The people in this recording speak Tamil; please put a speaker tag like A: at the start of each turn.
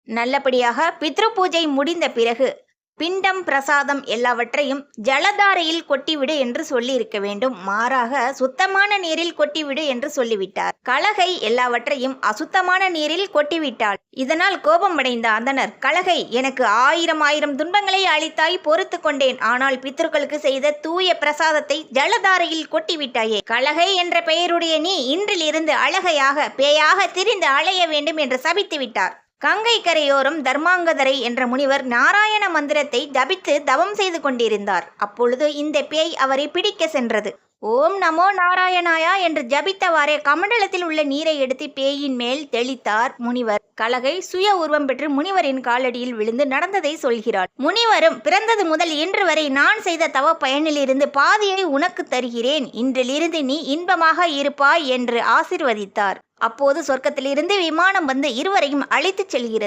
A: நல்லபடியாக பித்ரு பூஜை முடிந்த பிறகு பிண்டம் பிரசாதம் எல்லாவற்றையும் ஜலதாரையில் கொட்டிவிடு என்று சொல்லி இருக்க வேண்டும். மாறாக சுத்தமான நீரில் கொட்டிவிடு என்று சொல்லிவிட்டார். கலகை எல்லாவற்றையும் அசுத்தமான நீரில் கொட்டிவிட்டாள். இதனால் கோபமடைந்த அந்தனர், கலகை, எனக்கு ஆயிரம் துன்பங்களை அளித்தாய், பொறுத்து கொண்டேன். ஆனால் பித்ருக்களுக்கு செய்த தூய பிரசாதத்தை ஜலதாரையில் கொட்டிவிட்டாயே. கலகை என்ற பெயருடைய நீ இன்றிலிருந்து அழகையாக பேயாக திரிந்து அலைய வேண்டும் என்று சபித்து விட்டார். கங்கை கரையோரம் தர்மாங்கதரை என்ற முனிவர் நாராயண மந்திரத்தை ஜபித்து தவம் செய்து கொண்டிருந்தார். அப்பொழுது இந்த பேய் அவரை பிடிக்க சென்றது. ஓம் நமோ நாராயணாயா என்று ஜபித்தவாறே கமண்டலத்தில் உள்ள நீரை எடுத்து பேயின் மேல் தெளித்தார் முனிவர். கலகை சுய உருவம் பெற்று முனிவரின் காலடியில் விழுந்து நடந்ததை சொல்கிறாள். முனிவரும், பிறந்தது முதல் இன்று வரை நான் செய்த தவ பயனிலிருந்து பாதியை உனக்கு தருகிறேன். இன்றிலிருந்து நீ இன்பமாக இருப்பாய் என்று ஆசிர்வதித்தார். அப்போது சொர்க்கத்திலிருந்து விமானம் வந்து இருவரையும் அழைத்துச் செல்கிறது.